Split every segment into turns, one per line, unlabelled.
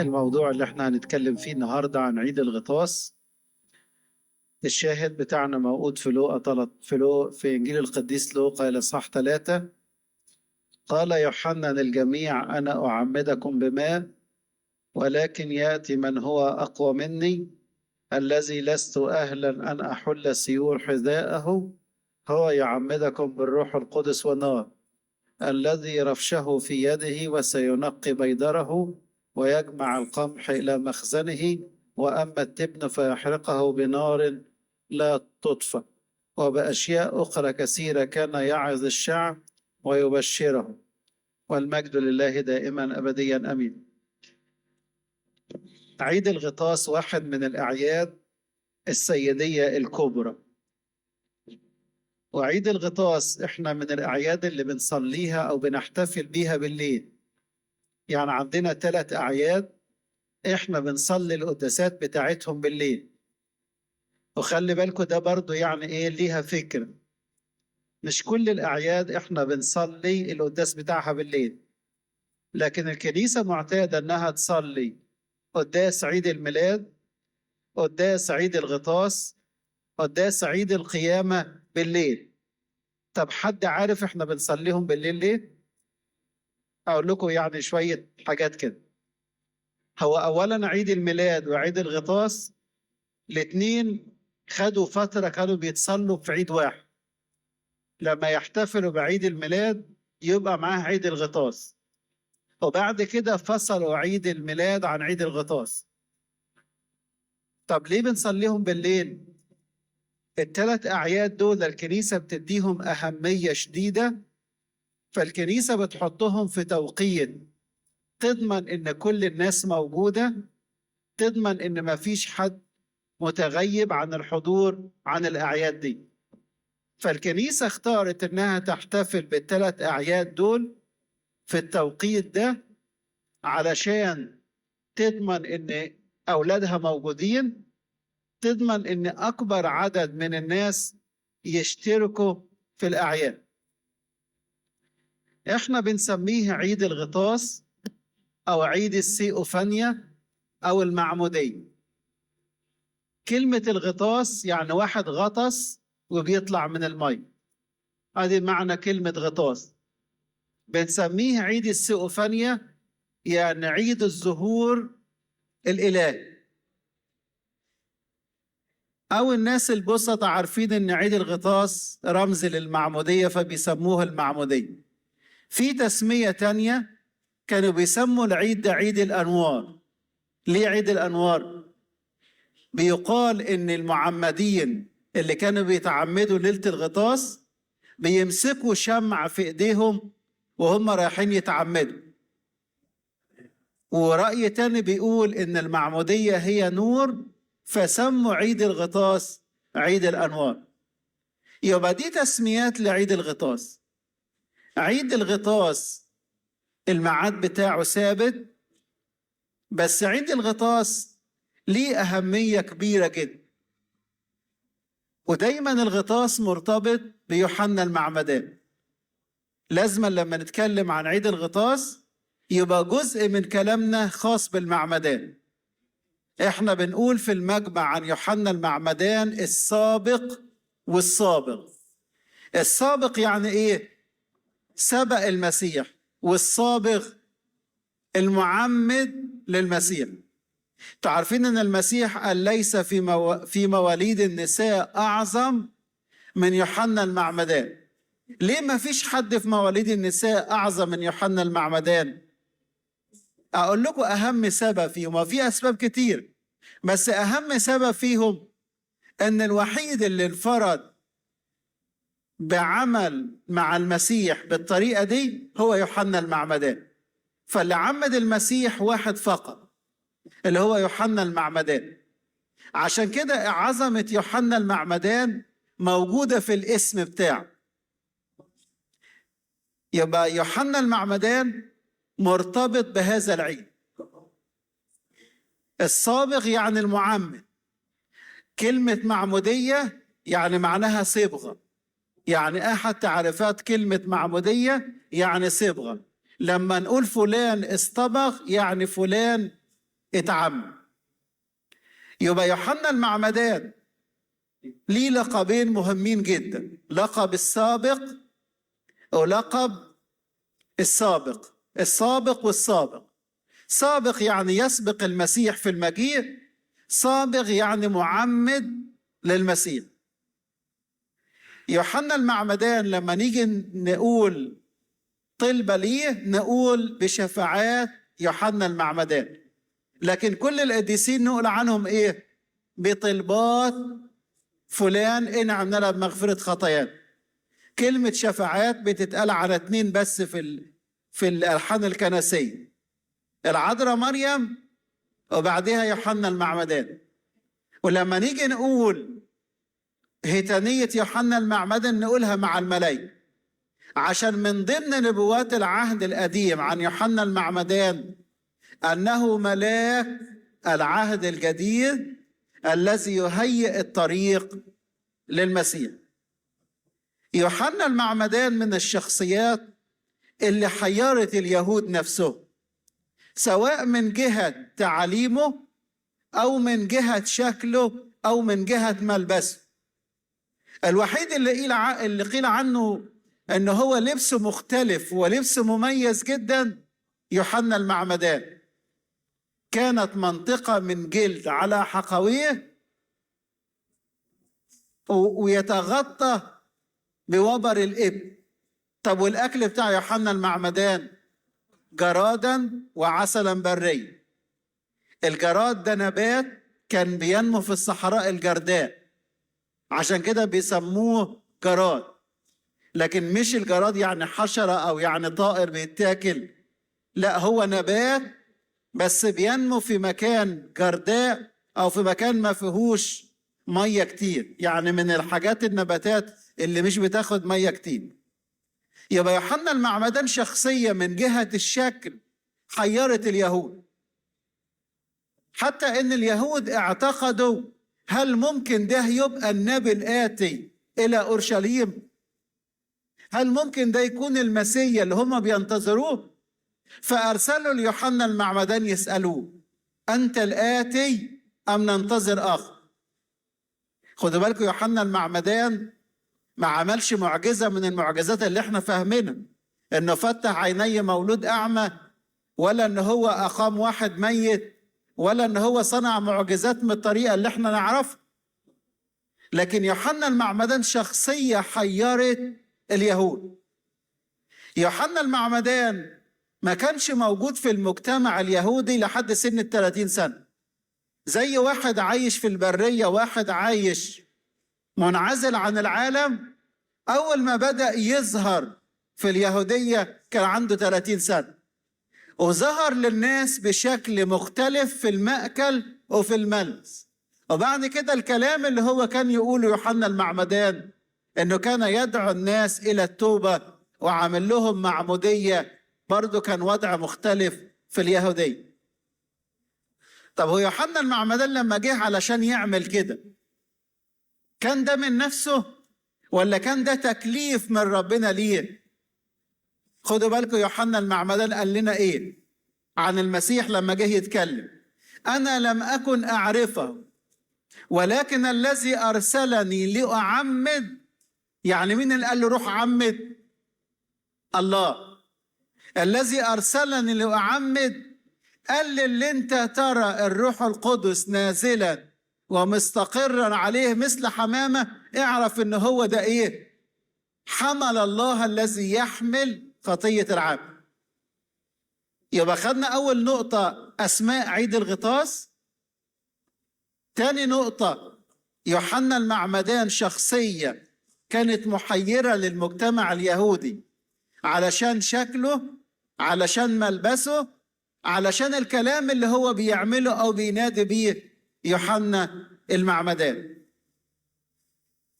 الموضوع اللي احنا هنتكلم فيه النهارده عن عيد الغطاس. الشاهد بتاعنا موجود في في إنجيل القديس لوقا الإصحاح 3. قال يوحنا للجميع: أنا أعمدكم بماء، ولكن يأتي من هو أقوى مني، الذي لست أهلا أن أحل سيور حذاءه. هو يعمدكم بالروح القدس والنار، الذي رفشه في يده، وسينقي بيدره ويجمع القمح إلى مخزنه، وأما التبن فيحرقه بنار لا تطفأ. وبأشياء أخرى كثيرة كان يعظ الشعب ويبشره، والمجد لله دائما أبديا أمين. عيد الغطاس واحد من الأعياد السيدية الكبرى، وعيد الغطاس احنا من الأعياد اللي بنصليها أو بنحتفل بيها بالليل. يعني عندنا 3 أعياد احنا بنصلي القداسات بتاعتهم بالليل. وخلي بالكم ده برضو يعني ايه ليها فكرة، مش كل الأعياد احنا بنصلي القداس بتاعها بالليل، لكن الكنيسة معتادة انها تصلي قداس عيد الميلاد، قداس عيد الغطاس، قداس عيد القيامة بالليل. طب حد عارف احنا بنصليهم بالليل ليه؟ اقول لكم يعني شوية حاجات كده. هو اولا عيد الميلاد وعيد الغطاس الاتنين خدوا فترة كانوا بيتصلوا في عيد واحد. لما يحتفلوا بعيد الميلاد يبقى معاه عيد الغطاس، وبعد كده فصلوا عيد الميلاد عن عيد الغطاس. طب ليه بنصليهم بالليل؟ ال3 أعياد دول الكنيسة بتديهم أهمية شديدة، فالكنيسة بتحطهم في توقيت تضمن إن كل الناس موجودة، تضمن إن مفيش حد متغيب عن الحضور عن الأعياد دي. فالكنيسة اختارت إنها تحتفل ب3 أعياد دول في التوقيت ده، علشان تضمن إن أولادها موجودين، تضمن إن أكبر عدد من الناس يشتركوا في الأعياد. إحنا بنسميه عيد الغطاس أو عيد السيئوفانيا أو المعمودية. كلمة الغطاس يعني واحد غطس وبيطلع من المية، هذه معنى كلمة غطاس. بنسميه عيد السيئوفانيا يعني عيد الظهور الإلهي. أو الناس البسطة عارفين إن عيد الغطاس رمز للمعمودية فبيسموه المعمودية. في تسمية تانية كانوا بيسموا العيد ده عيد الأنوار. ليه عيد الأنوار؟ بيقال إن المعمدين اللي كانوا بيتعمدوا ليلة الغطاس بيمسكوا شمع في إيديهم وهم رايحين يتعمدوا. ورأي تاني بيقول إن المعمودية هي نور، فسموا عيد الغطاس عيد الأنوار. يبقى دي تسميات لعيد الغطاس. عيد الغطاس الميعاد بتاعه ثابت، بس عيد الغطاس ليه أهمية كبيرة جدا. ودايما الغطاس مرتبط بيوحنا المعمدان. لازم لما نتكلم عن عيد الغطاس يبقى جزء من كلامنا خاص بالمعمدان. احنا بنقول في المجمع عن يوحنا المعمدان السابق والسابق. السابق يعني ايه؟ سبق المسيح، والسابق المعمد للمسيح. تعرفين ان المسيح قال ليس في مواليد النساء اعظم من يوحنا المعمدان. ليه ما فيش حد في مواليد النساء اعظم من يوحنا المعمدان؟ اقول لكم اهم سبب فيهم، وفي اسباب كتير، بس اهم سبب فيهم ان الوحيد اللي انفرد بعمل مع المسيح بالطريقة دي هو يوحنا المعمدان. فاللي عمد المسيح واحد فقط اللي هو يوحنا المعمدان. عشان كده عظمة يوحنا المعمدان موجودة في الاسم بتاعه. يبقى يوحنا المعمدان مرتبط بهذا العيد. السابق يعني المعمد. كلمة معمودية يعني معناها صبغة، يعني أحد تعريفات كلمة معمودية يعني صبغة. لما نقول فلان اصطبغ يعني فلان اتعمد. يبقى يوحنا المعمدان ليه لقبين مهمين جدا، لقب السابق ولقب السابق. السابق والسابق، سابق يعني يسبق المسيح في المجيء، سابق يعني معمد للمسيح. يوحنا المعمدان لما نيجي نقول طلبة ليه نقول بشفاعات يوحنا المعمدان، لكن كل القديسين نقول عنهم ايه؟ بطلبات فلان انعم لنا بمغفرة خطايانا. كلمة شفاعات بتتقال على 2 بس في الألحان الكنسية، العذراء مريم وبعدها يوحنا المعمدان. ولما نيجي نقول هتانية يوحنا المعمدان نقولها مع الملائكة، عشان من ضمن نبوات العهد القديم عن يوحنا المعمدان أنه ملاك العهد الجديد الذي يهيئ الطريق للمسيح. يوحنا المعمدان من الشخصيات اللي حيرت اليهود نفسهم، سواء من جهة تعاليمه أو من جهة شكله أو من جهة ملبسه. الوحيد اللي قيل عنه أنه هو لبسه مختلف ولبسه مميز جدا يوحنا المعمدان. كانت منطقة من جلد على حقويه ويتغطى بوبر الإبل. طب والأكل بتاع يوحنا المعمدان جرادا وعسلا بريا. الجراد ده نبات كان بينمو في الصحراء الجرداء، عشان كده بيسموه جراد، لكن مش الجراد يعني حشرة أو يعني طائر بيتاكل، لا هو نبات بس بينمو في مكان جرداء أو في مكان ما فيهوش مية كتير، يعني من الحاجات النباتات اللي مش بتاخد مية كتير. يبقى يوحنا المعمدان شخصية من جهة الشكل حيرت اليهود، حتى ان اليهود اعتقدوا هل ممكن ده يبقى النبي الآتي إلى أورشليم؟ هل ممكن ده يكون المسيح اللي هم بينتظروه؟ فأرسلوا ليوحنا المعمدان يسألوه أنت الآتي أم ننتظر آخر؟ خدوا بالكم يوحنا المعمدان ما عملش معجزة من المعجزات اللي احنا فاهمينها، انه فتح عيني مولود أعمى، ولا ان هو أقام واحد ميت، ولا ان هو صنع معجزات من الطريقة اللي احنا نعرفها. لكن يوحنا المعمدان شخصية حيرت اليهود. يوحنا المعمدان ما كانش موجود في المجتمع اليهودي لحد سن 30 سنة، زي واحد عايش في البرية، واحد عايش منعزل عن العالم. أول ما بدأ يظهر في اليهودية كان عنده 30 سنة، وظهر للناس بشكل مختلف في المأكل وفي الملبس. وبعد كده الكلام اللي هو كان يقوله يوحنا المعمدان إنه كان يدعو الناس إلى التوبة وعامل لهم معمودية، برضو كان وضع مختلف في اليهودية. طب هو يوحنا المعمدان لما جه علشان يعمل كده، كان ده من نفسه ولا كان ده تكليف من ربنا ليه؟ خدوا بالكم يوحنا المعمدان قال لنا ايه عن المسيح لما جه يتكلم؟ انا لم اكن اعرفه ولكن الذي ارسلني لاعمد. يعني مين اللي قال له روح عمد؟ الله. الذي ارسلني لاعمد قال لي اللي انت ترى الروح القدس نازلا ومستقرا عليه مثل حمامة، اعرف ان هو ده ايه؟ حمل الله الذي يحمل خطية العالم. يبقى خدنا اول نقطة اسماء عيد الغطاس. تاني نقطة يوحنا المعمدان شخصية كانت محيرة للمجتمع اليهودي علشان شكله، علشان ملبسه، علشان الكلام اللي هو بيعمله او بينادي بيه يوحنا المعمدان.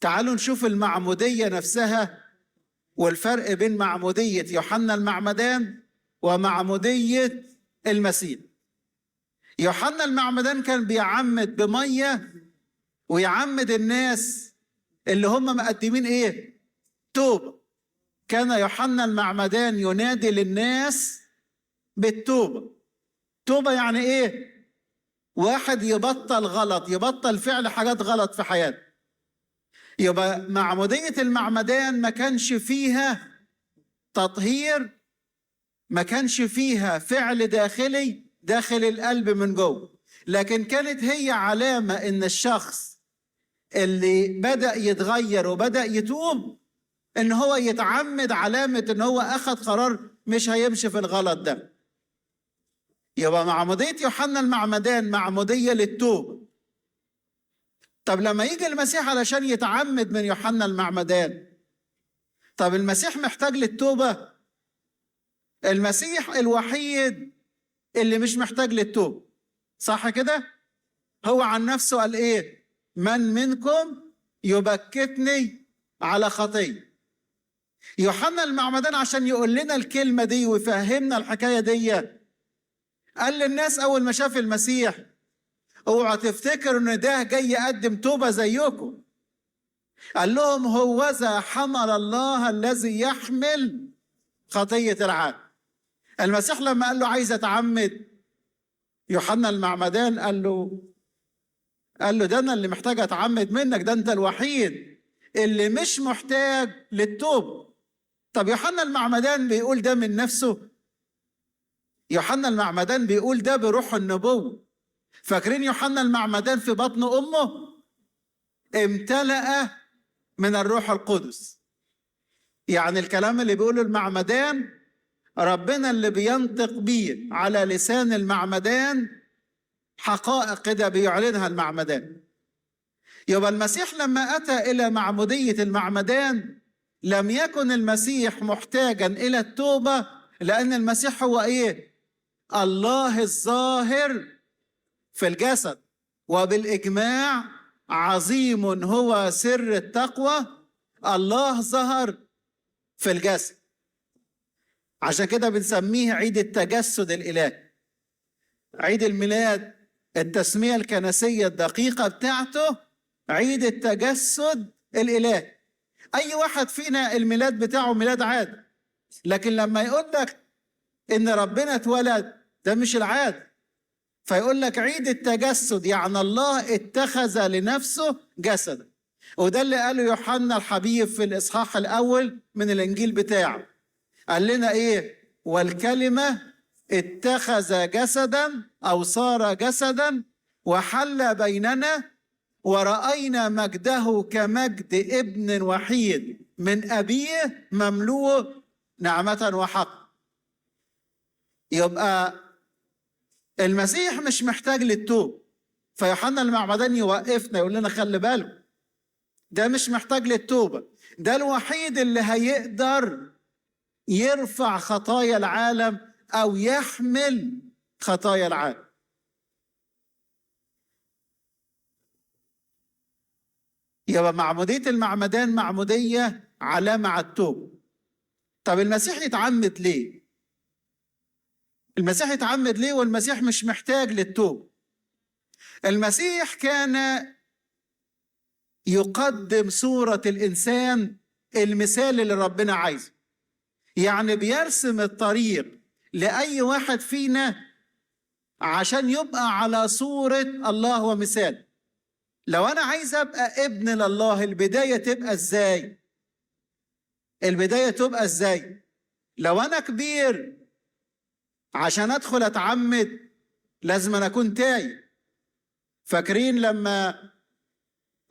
تعالوا نشوف المعمودية نفسها والفرق بين معمودية يوحنا المعمدان ومعمودية المسيح. يوحنا المعمدان كان بيعمد بمية ويعمد الناس اللي هم مقدمين ايه؟ توبة. كان يوحنا المعمدان ينادي للناس بالتوبة. توبة يعني ايه؟ واحد يبطل غلط، يبطل فعل حاجات غلط في حياته. يبقى معمودية المعمدان ما كانش فيها تطهير، ما كانش فيها فعل داخلي داخل القلب من جوه، لكن كانت هي علامة إن الشخص اللي بدأ يتغير وبدأ يتوب إن هو يتعمد، علامة إن هو أخذ قرار مش هيمشي في الغلط ده. يبقى معمودية يوحنا المعمدان معمودية للتوبة. طب لما يجي المسيح علشان يتعمد من يوحنا المعمدان، طب المسيح محتاج للتوبة؟ المسيح الوحيد اللي مش محتاج للتوبة، صح كده؟ هو عن نفسه قال ايه؟ من منكم يبكتني على خطية. يوحنا المعمدان عشان يقول لنا الكلمة دي ويفهمنا الحكاية دي، قال للناس أول ما شاف المسيح: اوعوا تفتكروا ان ده جاي يقدم توبة زيكم. قال لهم: هوذا حمل الله الذي يحمل خطية العالم. المسيح لما قال له عايز اتعمد، يوحنا المعمدان قال له ده انا اللي محتاج اتعمد منك، ده انت الوحيد اللي مش محتاج للتوبة. طب يوحنا المعمدان بيقول ده من نفسه؟ يوحنا المعمدان بيقول ده بروح النبوة. فاكرين يوحنا المعمدان في بطن امه امتلأ من الروح القدس. يعني الكلام اللي بيقوله المعمدان ربنا اللي بينطق بيه على لسان المعمدان، حقائق كده بيعلنها المعمدان. يبقى المسيح لما أتى إلى معمودية المعمدان لم يكن المسيح محتاجا إلى التوبة، لأن المسيح هو إيه؟ الله الظاهر في الجسد. وبالإجماع عظيم هو سر التقوى، الله ظهر في الجسد. عشان كده بنسميه عيد التجسد الإلهي، عيد الميلاد. التسمية الكنسية الدقيقة بتاعته عيد التجسد الإلهي. أي واحد فينا الميلاد بتاعه ميلاد عادي، لكن لما يقول لك إن ربنا اتولد ده مش العادة، فيقول لك عيد التجسد، يعني الله اتخذ لنفسه جسدا. وده اللي قاله يوحنا الحبيب في الإصحاح الأول من الإنجيل بتاعه. قال لنا إيه؟ والكلمة اتخذ جسدا أو صار جسدا وحل بيننا ورأينا مجده كمجد ابن وحيد من أبيه مملوء نعمة وحق. يبقى المسيح مش محتاج للتوب. فيوحنا المعمدان يوقفنا يقول لنا خلي بالكم، ده مش محتاج للتوبة، ده الوحيد اللي هيقدر يرفع خطايا العالم أو يحمل خطايا العالم. يبقى معمودية المعمدان معمودية علامة على التوبة. طب المسيح يتعمد ليه؟ المسيح يتعمد ليه والمسيح مش محتاج للتوبة؟ المسيح كان يقدم صورة الإنسان المثال اللي ربنا عايزه، يعني بيرسم الطريق لأي واحد فينا عشان يبقى على صورة الله ومثال. لو أنا عايز أبقى ابن لله، البداية تبقى إزاي؟ البداية تبقى إزاي؟ لو أنا كبير عشان أدخل أتعمد لازم أنا أكون تايب. فاكرين لما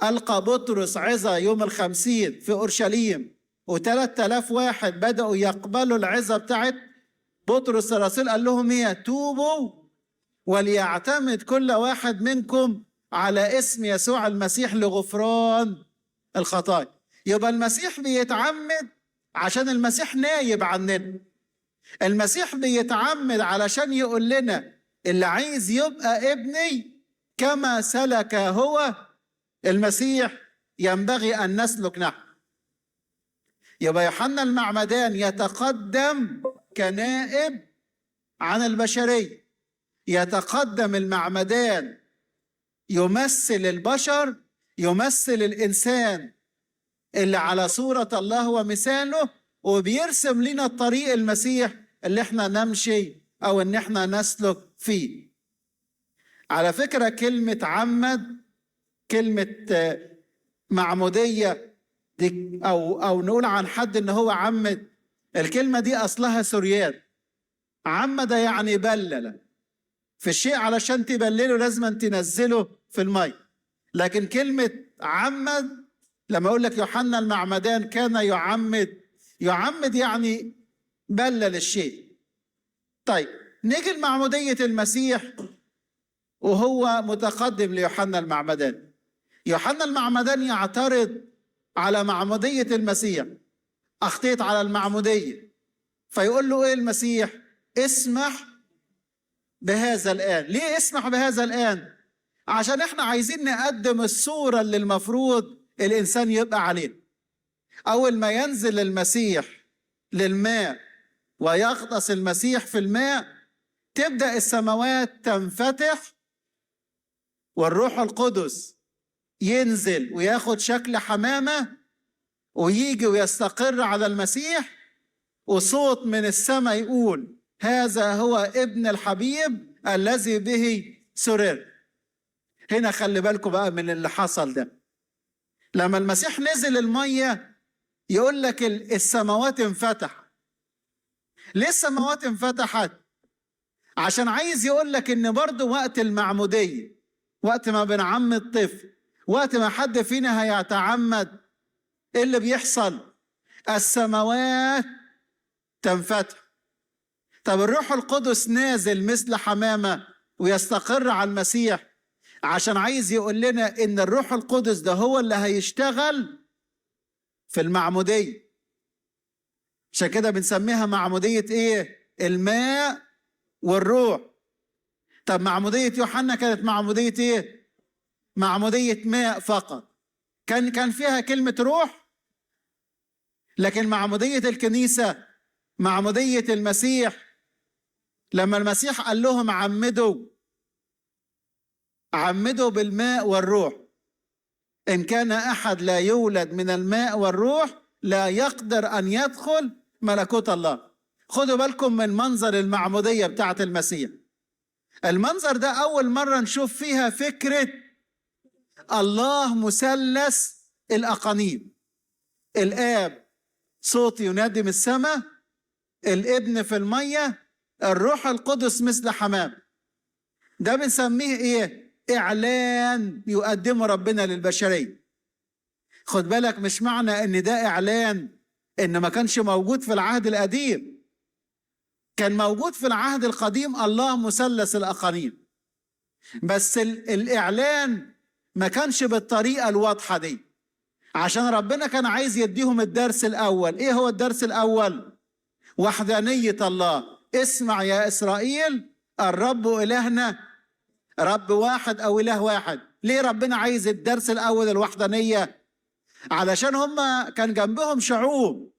ألقى بطرس عظة يوم 50 في أورشليم و3000 واحد بدأوا يقبلوا العظة بتاعت بطرس الرسول؟ قال لهم إيه؟ توبوا وليعتمد كل واحد منكم على اسم يسوع المسيح لغفران الخطايا. يبقى المسيح بيتعمد عشان المسيح نايب عننا. المسيح بيتعمد علشان يقول لنا اللي عايز يبقى ابني كما سلك هو المسيح ينبغي أن نسلك نحن. يبقى يوحنا المعمدان يتقدم كنائب عن البشرية. يتقدم المعمدان يمثل البشر، يمثل الإنسان اللي على صورة الله ومثاله، وبيرسم لنا الطريق المسيح اللي احنا نمشي أو ان احنا نسلك فيه. على فكرة كلمة عمد، كلمة معمودية دي، أو نقول عن حد إن هو عمد، الكلمة دي أصلها سوريان. عمد يعني بلل في الشيء، علشان تبلله لازم تنزله في الماء. لكن كلمة عمد، لما أقول لك يوحنا المعمدان كان يعمد يعني بلل الشيء. طيب نيجي لمعمودية المسيح وهو متقدم ليوحنا المعمدان. يوحنا المعمدان يعترض على معمودية المسيح، أخطيت على المعمودية، فيقول له إيه المسيح؟ اسمح بهذا الآن. ليه اسمح بهذا الآن؟ عشان احنا عايزين نقدم الصورة اللي المفروض الإنسان يبقى عليها. أول ما ينزل المسيح للماء ويغطس المسيح في الماء، تبدأ السماوات تنفتح والروح القدس ينزل وياخد شكل حمامة ويجي ويستقر على المسيح، وصوت من السماء يقول هذا هو ابن الحبيب الذي به سرر. هنا خلي بالكم بقى من اللي حصل ده. لما المسيح نزل المية يقول لك السماوات انفتح. ليه السماوات انفتحت؟ عشان عايز يقول لك ان برضو وقت المعمودية، وقت ما بنعمد طفل، وقت ما حد فينا هيتعمد، ايه اللي بيحصل؟ السماوات تنفتح. طب الروح القدس نازل مثل حمامة ويستقر على المسيح، عشان عايز يقول لنا ان الروح القدس ده هو اللي هيشتغل في المعمودية. عشان كده بنسميها معمودية ايه؟ الماء والروح. طب معمودية يوحنا كانت معمودية ايه؟ معمودية ماء فقط. كان فيها كلمة روح. لكن معمودية الكنيسة، معمودية المسيح، لما المسيح قال لهم عمدوا بالماء والروح، إن كان أحد لا يولد من الماء والروح لا يقدر أن يدخل ملكوت الله. خدوا بالكم من منظر المعمودية بتاعة المسيح. المنظر ده أول مرة نشوف فيها فكرة الله مثلث الأقانيم. الآب صوت ينادي من السماء، الابن في المية، الروح القدس مثل حمام. ده بنسميه ايه؟ اعلان يقدمه ربنا للبشرية. خد بالك، مش معنى ان ده اعلان ان ما كانش موجود في العهد القديم. كان موجود في العهد القديم الله مثلث الأقانيم، بس الاعلان ما كانش بالطريقة الواضحة دي، عشان ربنا كان عايز يديهم الدرس الأول. ايه هو الدرس الأول؟ وحدانية الله. اسمع يا إسرائيل، الرب إلهنا رب واحد أو إله واحد. ليه ربنا عايز الدرس الأول الوحدانية؟ علشان هم كان جنبهم شعوب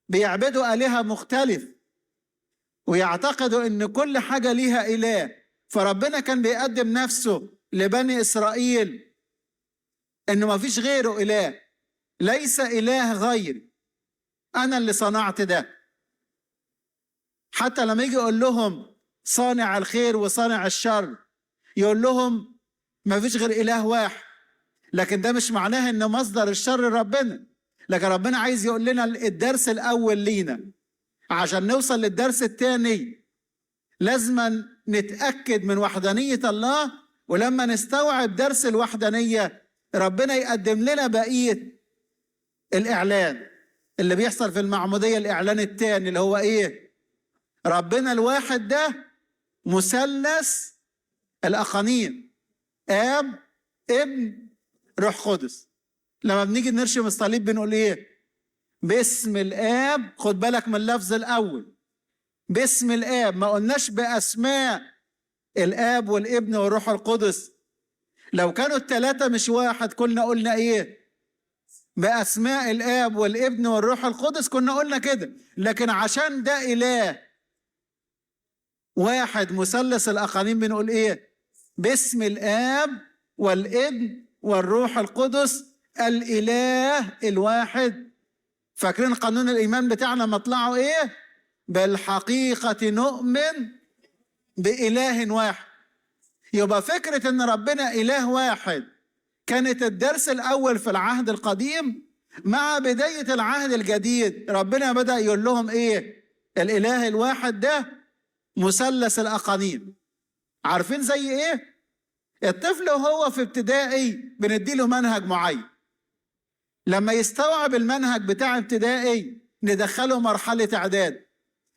بيعبدوا آلهة مختلف ويعتقدوا إن كل حاجة ليها إله، فربنا كان بيقدم نفسه لبني إسرائيل إنه ما فيش غيره إله، ليس إله غيري، أنا اللي صنعت ده. حتى لما يجي يقول لهم صانع الخير وصانع الشر، يقول لهم ما فيش غير إله واحد. لكن ده مش معناه إن مصدر الشر ربنا، لكن ربنا عايز يقول لنا الدرس الأول لينا. عشان نوصل للدرس الثاني لازم نتأكد من وحدانية الله، ولما نستوعب درس الوحدانية ربنا يقدم لنا بقية الإعلان اللي بيحصل في المعمودية. الإعلان الثاني اللي هو إيه؟ ربنا الواحد ده مثلث الأقانيم، آب ابن روح قدس. لما بنيجي نرشم الصليب بنقول إيه؟ باسم الآب. خد بالك من اللفظ الأول، باسم الآب، ما قلناش بأسماء الآب والابن والروح القدس. لو كانوا الثلاثة مش واحد كنا قلنا إيه؟ بأسماء الآب والابن والروح القدس كنا قلنا كده. لكن عشان ده إله واحد مثلث الأقانيم بنقول إيه؟ باسم الآب والابن والروح القدس الإله الواحد. فاكرين قانون الإيمان بتاعنا مطلعه إيه؟ بالحقيقة نؤمن بإله واحد. يبقى فكرة ان ربنا اله واحد كانت الدرس الاول في العهد القديم. مع بداية العهد الجديد ربنا بدأ يقول لهم ايه؟ الاله الواحد ده مثلث الاقانيم. عارفين زي ايه؟ الطفل وهو في ابتدائي بنديله منهج معين، لما يستوعب المنهج بتاع ابتدائي ندخله مرحلة اعداد،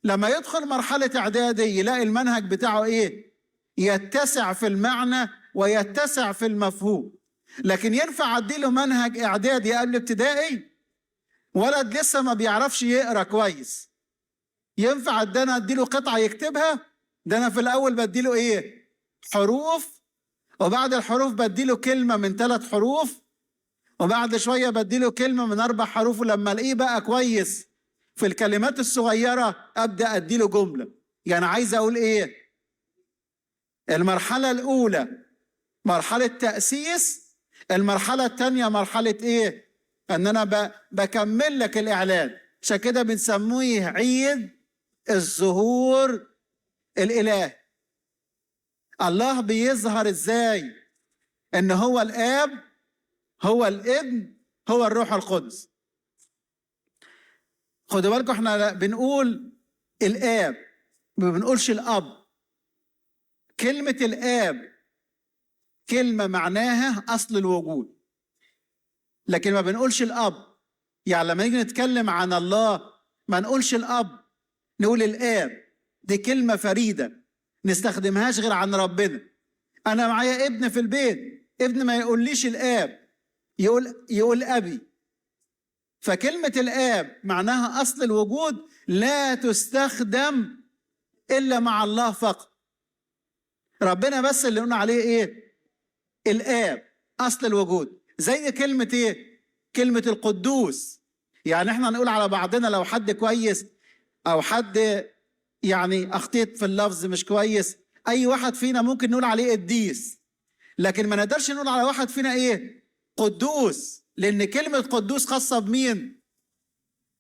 لما يدخل مرحلة اعدادي يلاقي المنهج بتاعه ايه؟ يتسع في المعنى ويتسع في المفهوم. لكن ينفع اديله منهج اعدادي قبل ابتدائي؟ ولد لسه ما بيعرفش يقرا كويس، ينفع انا اديله قطعة يكتبها؟ ده انا في الاول بديله ايه؟ حروف، وبعد الحروف بديله كلمة من 3 حروف، وبعد شوية بديله كلمة من 4 حروف، ولما الاقيه بقى كويس في الكلمات الصغيرة ابدأ اديله جملة. يعني عايز اقول ايه؟ المرحلة الاولى مرحلة تأسيس، المرحلة الثانية مرحلة ايه؟ ان انا بكمل لك الاعلان. عشان كده بنسميه عيد الظهور الالهي. الله بيظهر ازاي؟ ان هو الاب، هو الابن، هو الروح القدس. خدوا بالكم احنا بنقول الاب ما بنقولش الاب. كلمة الاب كلمة معناها اصل الوجود، لكن ما بنقولش الاب. يعني لما نيجي نتكلم عن الله ما نقولش الاب، نقول الاب. دي كلمة فريدة نستخدمهاش غير عن ربنا. انا معايا ابن في البيت، ابن ما يقوليش الاب، يقول ابي. فكلمة الاب معناها اصل الوجود، لا تستخدم الا مع الله فقط. ربنا بس اللي قلنا عليه ايه؟ الاب، اصل الوجود. زي كلمة ايه؟ كلمة القدوس. يعني احنا نقول على بعضنا لو حد كويس او حد يعني اخطيت في اللفظ مش كويس، اي واحد فينا ممكن نقول عليه قديس، لكن ما نقدرش نقول على واحد فينا ايه؟ قدوس. لان كلمة قدوس خاصة بمين؟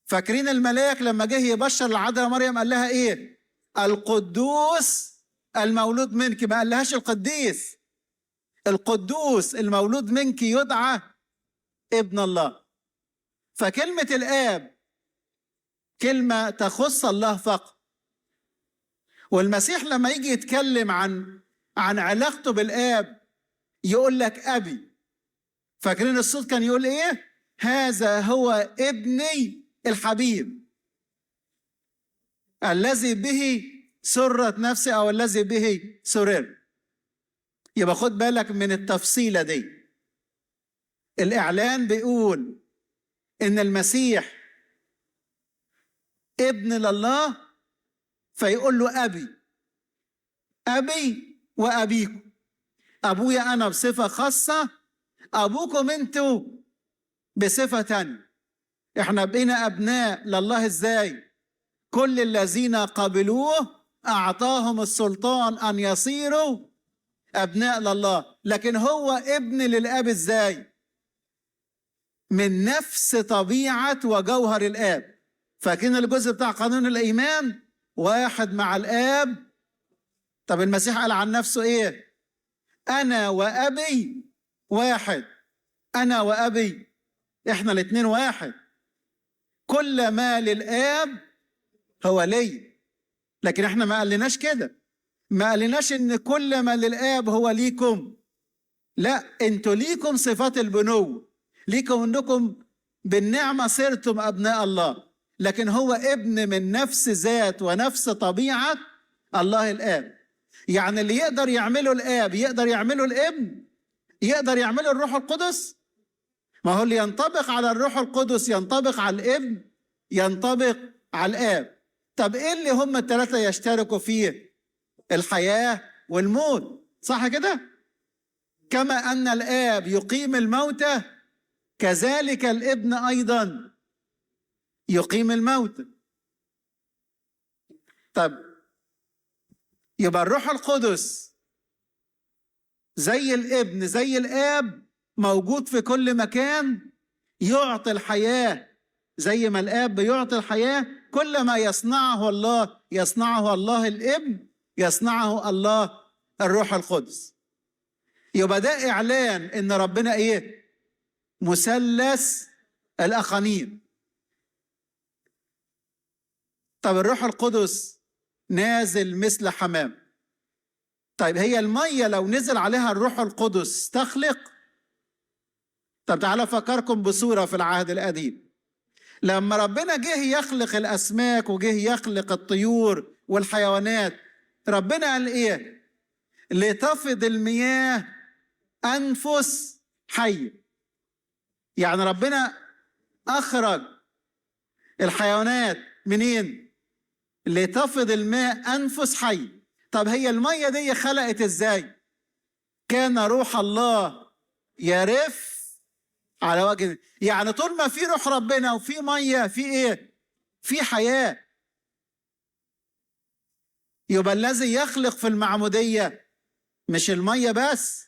فاكرين الملاك لما جه يبشر العذراء مريم قال لها ايه؟ القدوس المولود منك. ما قالهاش القديس. القدوس المولود منك يدعى ابن الله. فكلمة الآب كلمة تخص الله فقط. والمسيح لما يجي يتكلم عن علاقته بالآب يقول لك أبي. فاكرين الصوت كان يقول إيه؟ هذا هو ابني الحبيب الذي به سرت نفسي، أو الذي به سرر. يبقى خد بالك من التفصيلة دي. الإعلان بيقول إن المسيح ابن لله، فيقول له أبي. أبي وأبيكم. أبويا أنا بصفة خاصة، أبوكم أنتوا بصفة تانية. إحنا بقينا أبناء لله إزاي؟ كل الذين قبلوه أعطاهم السلطان أن يصيروا أبناء لله. لكن هو ابن للآب إزاي؟ من نفس طبيعة وجوهر الآب. فاكرين الجزء بتاع قانون الإيمان؟ واحد مع الآب. طب المسيح قال عن نفسه إيه؟ أنا وأبي واحد. أنا وأبي إحنا الاتنين واحد. كل ما للآب هو لي. لكن إحنا ما قالناش كده. ما قالناش إن كل ما للآب هو ليكم. لا، أنتوا ليكم صفات البنوة، ليكم أنكم بالنعمة صرتم أبناء الله. لكن هو ابن من نفس ذات ونفس طبيعة الله الآب. يعني اللي يقدر يعمله الآب يقدر يعمله الابن، يقدر يعمله الروح القدس. ما هو اللي ينطبق على الروح القدس ينطبق على الابن، ينطبق على الآب. طب إيه اللي هم الثلاثة يشتركوا فيه؟ الحياة والموت، صح كده؟ كما أن الآب يقيم الموتى كذلك الابن أيضا يقيم الموتى. طب يبقى الروح القدس زي الابن زي الآب موجود في كل مكان، يعطي الحياة زي ما الآب بيعطي الحياة. كل ما يصنعه الله يصنعه الله الابن، يصنعه الله الروح القدس. يبقى ده إعلان إن ربنا إيه؟ مثلث الأقانيم. طب الروح القدس نازل مثل حمام. طيب هي المية لو نزل عليها الروح القدس تخلق؟ طب تعالى أفكركم بصورة في العهد القديم. لما ربنا جه يخلق الأسماك وجه يخلق الطيور والحيوانات، ربنا قال إيه؟ لتفض المياه أنفس حية. يعني ربنا أخرج الحيوانات منين؟ لتفض الماء أنفس حية. طب هي المية دي خلقت إزاي؟ كان روح الله يرف على وجه، يعني طول ما في روح ربنا وفي مية في إيه؟ في حياة. يبقى الذي يخلق في المعمودية مش المية بس،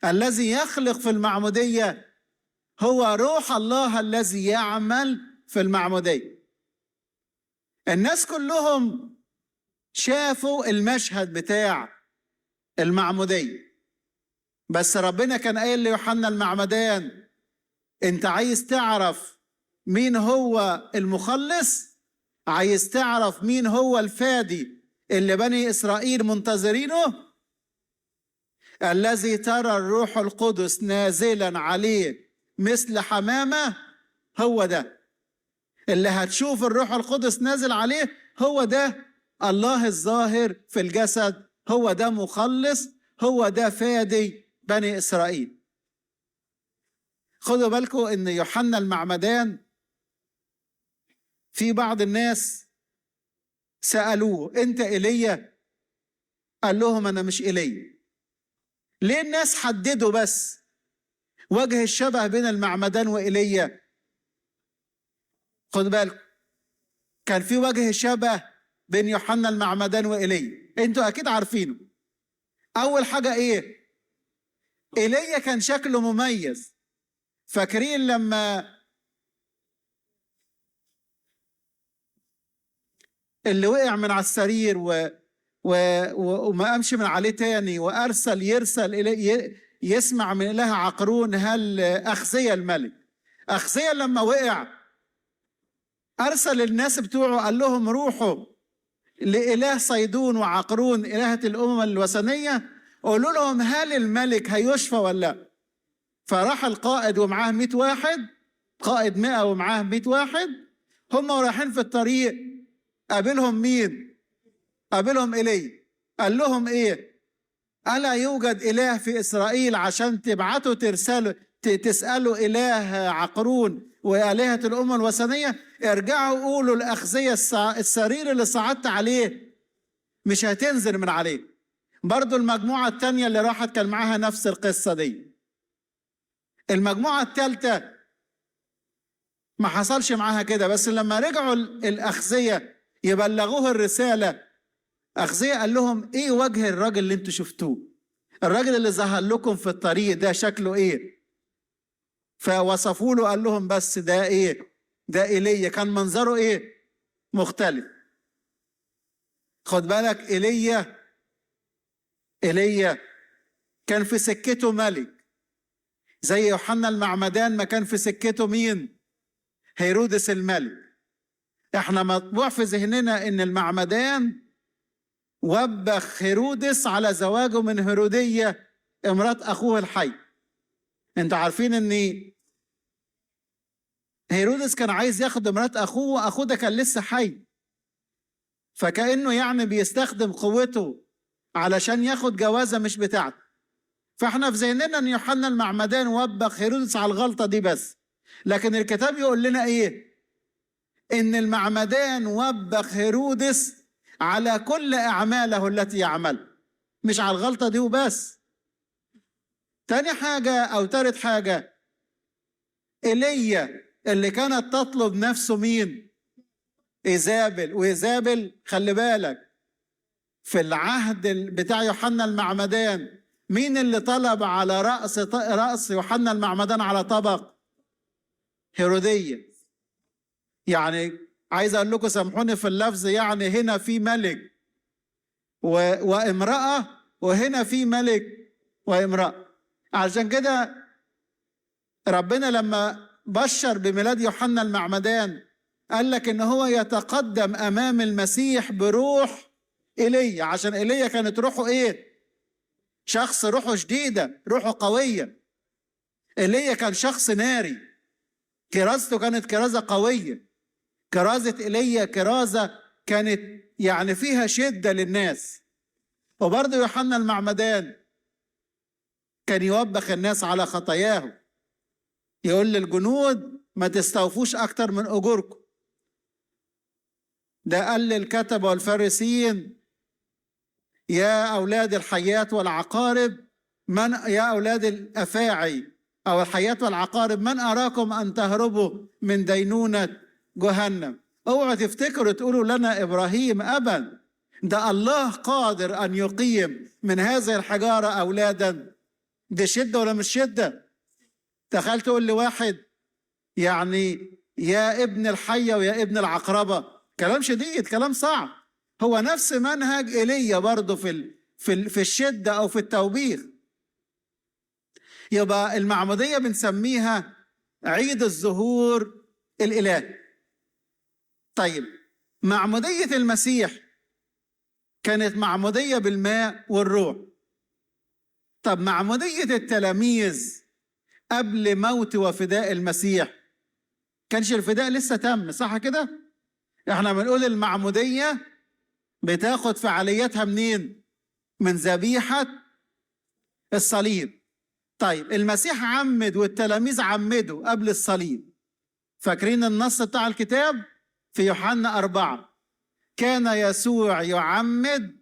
الذي يخلق في المعمودية هو روح الله الذي يعمل في المعمودية. الناس كلهم شافوا المشهد بتاع المعمودية، بس ربنا كان قايل ليوحنا المعمدان: انت عايز تعرف مين هو المخلص؟ عايز تعرف مين هو الفادي اللي بني إسرائيل منتظرينه؟ الذي ترى الروح القدس نازلا عليه مثل حمامة، هو ده اللي هتشوف الروح القدس نازل عليه، هو ده الله الظاهر في الجسد، هو ده مخلص، هو ده فادي بني إسرائيل. خدوا بالكم ان يوحنا المعمدان في بعض الناس سألوه: انت ايليا؟ قال لهم: انا مش ايليا. ليه الناس حددوا بس وجه الشبه بين المعمدان وإيليا؟ خد بالكم، كان في وجه شبه بين يوحنا المعمدان وإيليا، انتوا اكيد عارفينه. اول حاجة ايه؟ إيليا كان شكله مميز. فاكرين لما اللي وقع من على السرير وما قامش من عليه تاني، وارسل يرسل يسمع من اله عقرون هل اخزيا الملك. اخزيا لما وقع ارسل الناس بتوعه، قال لهم: روحوا لاله صيدون وعقرون الهه الامم الوثنيه، قولوا لهم هل الملك هيشفى ولا لا. فراح القائد ومعاه 100 واحد، قائد 100 ومعاه 100 واحد، هم رايحين في الطريق قابلهم مين؟ قابلهم إيليا. قال لهم ايه؟ ألا يوجد إله في إسرائيل عشان تبعتوا تسألوا إله عقرون وآلهة الأمم الوثنية؟ ارجعوا قولوا لأخزية السرير اللي صعدت عليه مش هتنزل من عليه. برضو المجموعة التانية اللي راحت كان معاها نفس القصة دي. المجموعة الثالثة ما حصلش معاها كده، بس لما رجعوا الأخزية يبلغوه الرسالة، أخزية قال لهم: ايه وجه الراجل اللي انتوا شفتوه؟ الراجل اللي ظهر لكم في الطريق ده شكله ايه؟ فوصفوا له، قال لهم: بس ده ايه؟ ده ايليا. كان منظره ايه؟ مختلف. خد بالك، ايليا كان في سكته ملك، زي يوحنا المعمدان ما كان في سكته مين؟ هيرودس الملك. احنا مطبوع في ذهننا ان المعمدان وبخ هيرودس على زواجه من هيرودية امرأة اخوه الحي. انتوا عارفين ان هيرودس كان عايز ياخد امرأة اخوه، واخوه ده كان لسه حي، فكأنه يعني بيستخدم قوته علشان ياخد جوازة مش بتاعته. فاحنا في ذهننا ان يوحنا المعمدان وبخ هيرودس على الغلطة دي بس، لكن الكتاب يقول لنا ايه؟ ان المعمدان وبخ هيرودس على كل اعماله التي يعمل، مش على الغلطة دي وبس. تاني حاجة او تالت حاجة، ايليا اللي كانت تطلب نفسه مين؟ ايزابل. وايزابل خلي بالك في العهد بتاع يوحنا المعمدان مين اللي طلب على رأس يوحنا المعمدان على طبق؟ هيرودية. يعني عايز اقول لكم، سامحوني في اللفظ، يعني هنا في ملك وامرأة، وهنا في ملك وامرأة. عشان كده ربنا لما بشر بميلاد يوحنا المعمدان قال لك ان هو يتقدم امام المسيح بروح ايليا، عشان ايليا كانت روحه ايه؟ شخص روحه شديده، روحه قويه. ايليا كان شخص ناري، كرازته كانت كرازه قويه. كرازه ايليا كرازه كانت يعني فيها شده للناس. وبرضه يوحنا المعمدان كان يوبخ الناس على خطاياهم، يقول للجنود ما تستوفوش اكتر من اجوركم. ده قال للكتبه والفارسيين يا اولاد الحيات والعقارب يا اولاد الافاعي او الحيات والعقارب، من اراكم ان تهربوا من دينونه جهنم؟ اوعوا تفتكروا تقولوا لنا ابراهيم ابا، ده الله قادر ان يقيم من هذه الحجاره اولادا. دي شده ولا مش شده؟ تخيل تقول لواحد يعني يا ابن الحيه ويا ابن العقربه، كلام شديد، كلام صعب. هو نفس منهج ايليا برضه في الشده او في التوبيخ. يبقى المعموديه بنسميها عيد الظهور الالهي. طيب معموديه المسيح كانت معموديه بالماء والروح. طب معموديه التلاميذ قبل موت وفداء المسيح كانش الفداء لسه تم، صح كده؟ احنا بنقول المعموديه بتاخد فعاليتها منين؟ من ذبيحه الصليب. طيب المسيح عمد والتلاميذ عمدوا قبل الصليب. فاكرين النص بتاع الكتاب في يوحنا 4؟ كان يسوع يعمد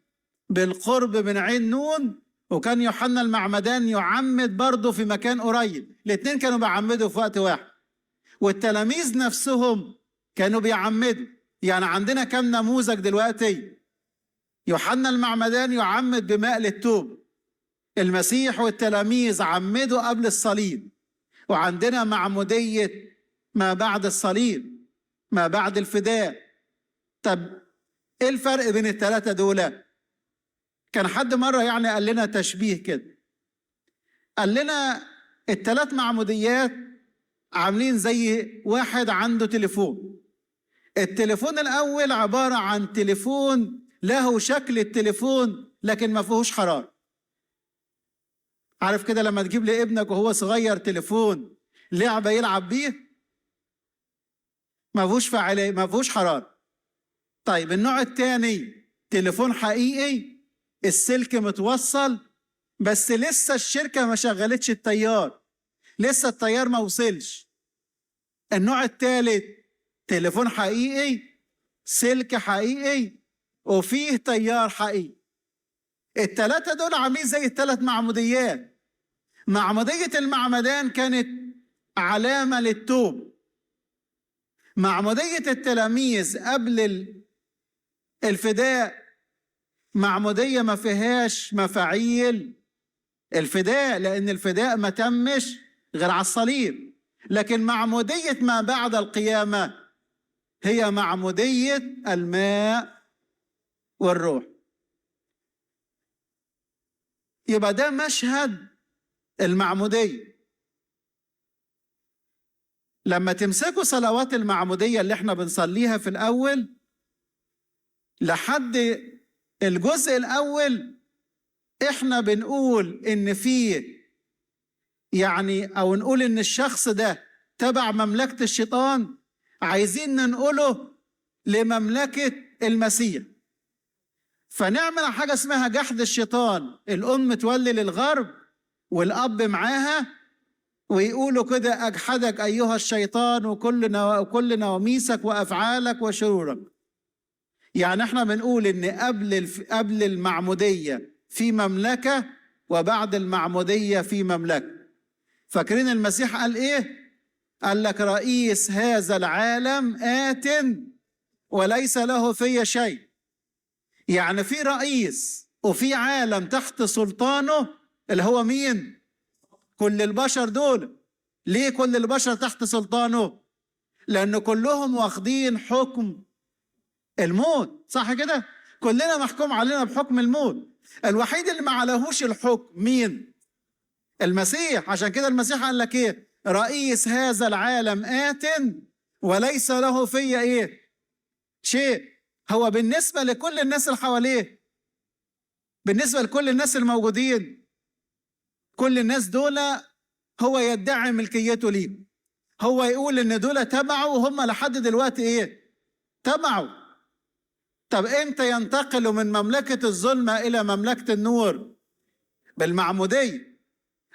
بالقرب من عين نون، وكان يوحنا المعمدان يعمد برضه في مكان قريب. الاثنين كانوا بيعمدوا في وقت واحد، والتلاميذ نفسهم كانوا بيعمدوا. يعني عندنا كم نموذج دلوقتي؟ يوحنا المعمدان يعمد بماء للتوب، المسيح والتلاميذ عمدوا قبل الصليب، وعندنا معمودية ما بعد الصليب، ما بعد الفداء. طب ايه الفرق بين الثلاثة دول؟ كان حد مرة يعني قال لنا تشبيه كده، قال لنا الثلاث معموديات عاملين زي واحد عنده تليفون. التليفون الأول عبارة عن تليفون له شكل التليفون لكن ما فيهوش حرارة. عارف كده لما تجيب لابنك وهو صغير تليفون لعبة يلعب بيه، ما فيهوش فعالية، ما فيهوش حرارة. طيب النوع الثاني تليفون حقيقي، السلك متوصل بس لسه الشركة ما شغلتش التيار، لسه التيار ما وصلش. النوع الثالث تليفون حقيقي، سلك حقيقي، وفيه تيار حقيقي. الثلاثة دول عاملين زي الثلاث معموديات. معمودية المعمدان كانت علامة للتوب. معمودية التلاميذ قبل الفداء معمودية ما فيهاش مفاعيل الفداء، لأن الفداء ما تمش غير على الصليب. لكن معمودية ما بعد القيامة هي معمودية الماء والروح. يبقى ده مشهد المعمودية. لما تمسكوا صلوات المعمودية اللي احنا بنصليها في الأول لحد الجزء الأول، احنا بنقول إن فيه يعني أو نقول إن الشخص ده تبع مملكة الشيطان، عايزين ننقله لمملكة المسيح. فنعمل حاجة اسمها جحد الشيطان. الأم تولي للغرب والأب معاها ويقولوا كده أجحدك أيها الشيطان وكل نواميسك وأفعالك وشرورك. يعني احنا بنقول إن قبل المعمودية في مملكة، وبعد المعمودية في مملكة. فاكرين المسيح قال إيه؟ قال لك رئيس هذا العالم آت وليس له في شيء. يعني في رئيس وفي عالم تحت سلطانه، اللي هو مين؟ كل البشر دول. ليه كل البشر تحت سلطانه؟ لأن كلهم واخدين حكم الموت، صح كده؟ كلنا محكوم علينا بحكم الموت. الوحيد اللي ما عليهوش الحكم مين؟ المسيح. عشان كده المسيح قال لك ايه؟ رئيس هذا العالم آت وليس له في ايه؟ شيء. هو بالنسبة لكل الناس اللي حواليه، بالنسبة لكل الناس الموجودين، كل الناس دول هو يدعي ملكيته ليه. هو يقول ان دول تبعوا وهم لحد دلوقتي ايه؟ تبعوا. طب امتى ينتقلوا من مملكة الظلمة الى مملكة النور؟ بالمعمودية.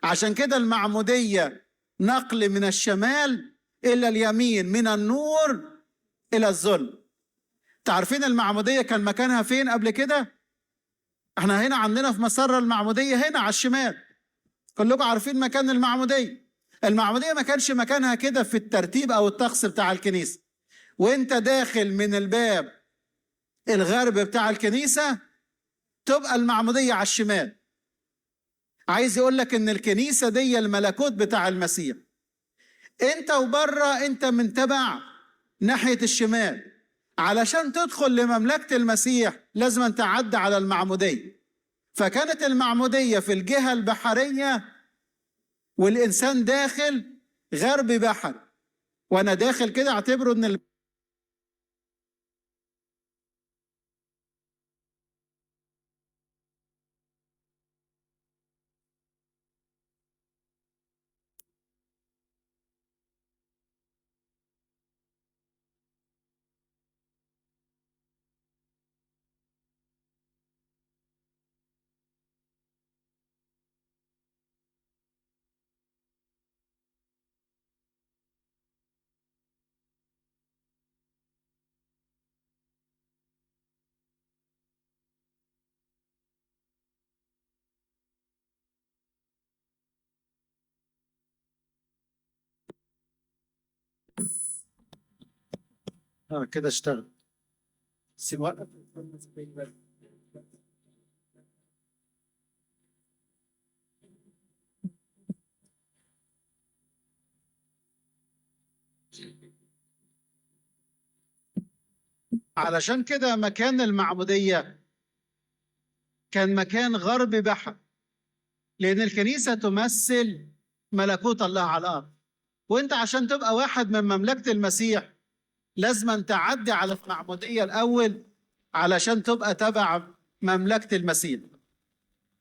عشان كده المعمودية نقل من الشمال الى اليمين، من النور الى الظلم. تعرفين المعمودية كان مكانها فين قبل كده؟ احنا هنا عندنا في مسار المعمودية هنا على الشمال. كلكم عارفين مكان المعمودية. المعمودية ما كانش مكانها كده في الترتيب او الطقس بتاع الكنيسة. وانت داخل من الباب الغرب بتاع الكنيسة تبقى المعمودية على الشمال. عايز يقول لك ان الكنيسة دي الملكوت بتاع المسيح. انت وبره انت من تبع ناحية الشمال. علشان تدخل لمملكة المسيح لازم أن تعدي على المعمودية. فكانت المعمودية في الجهة البحرية، والإنسان داخل غرب بحر. وأنا داخل كده اعتبره أن كده اشتغل. سيب. علشان كده مكان المعمودية كان مكان غرب بحر، لأن الكنيسة تمثل ملكوت الله على الأرض. وانت عشان تبقى واحد من مملكة المسيح لازم أن تعدي على المعمودية الأول علشان تبقى تبع مملكة المسيح.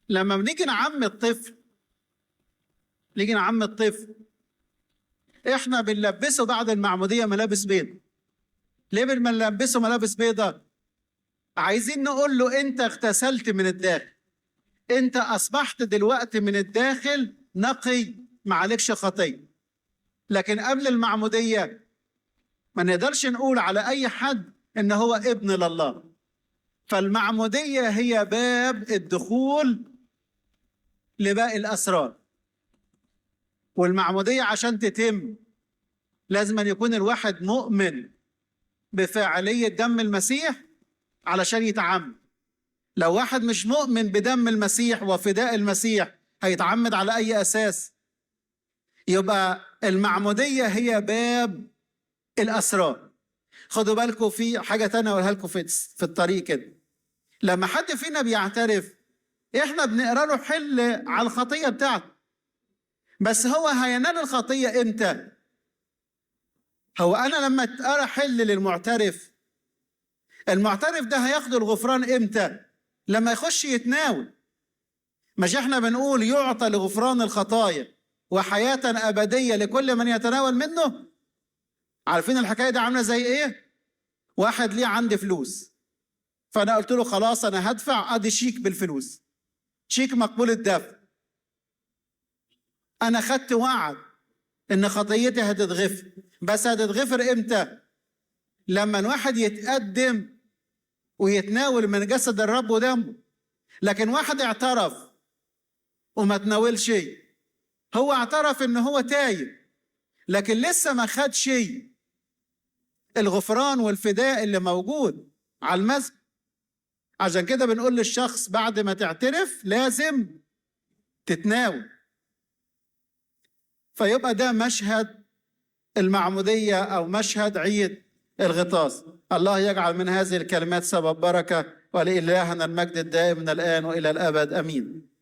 لما بنيجي نعم الطفل احنا بنلبسه بعد المعمودية ملابس بيض. ليه بنلبسه ملابس بيضة؟ عايزين نقول له انت اغتسلت من الداخل، انت اصبحت دلوقتي من الداخل نقي، ما عليكش خطية. لكن قبل المعمودية ما نقدرش نقول على اي حد ان هو ابن لله. فالمعمودية هي باب الدخول لباقي الأسرار. والمعمودية عشان تتم لازم أن يكون الواحد مؤمن بفاعلية دم المسيح علشان يتعمد. لو واحد مش مؤمن بدم المسيح وفداء المسيح هيتعمد على أي أساس؟ يبقى المعمودية هي باب الأسرار. خدوا بالكم في حاجة تانية أقولها لكم في الطريق كده. لما حد فينا بيعترف احنا بنقرا له حل على الخطيه بتاعته، بس هو هينال الخطيه امتى؟ هو انا لما اتقرا حل للمعترف، المعترف ده هياخد الغفران امتى؟ لما يخش يتناول. مش احنا بنقول يعطى لغفران الخطايا وحياه ابديه لكل من يتناول منه؟ عارفين الحكايه دي عامله زي ايه؟ واحد ليه عندي فلوس، فانا قلت له خلاص انا هدفع، ادي شيك بالفلوس، شيك مقبول الدفع. انا خدت وعد ان خطيتي هتتغفر، بس هتتغفر امتى؟ لما الواحد يتقدم ويتناول من جسد الرب ودمه. لكن واحد اعترف وما تناولش شيء، هو اعترف ان هو تايب لكن لسه ما خد شيء، الغفران والفداء اللي موجود على المذبح. عشان كده بنقول للشخص بعد ما تعترف لازم تتناول. فيبقى ده مشهد المعمودية أو مشهد عيد الغطاس. الله يجعل من هذه الكلمات سبب بركة، ولإلهنا المجد الدائم من الآن وإلى الأبد، أمين.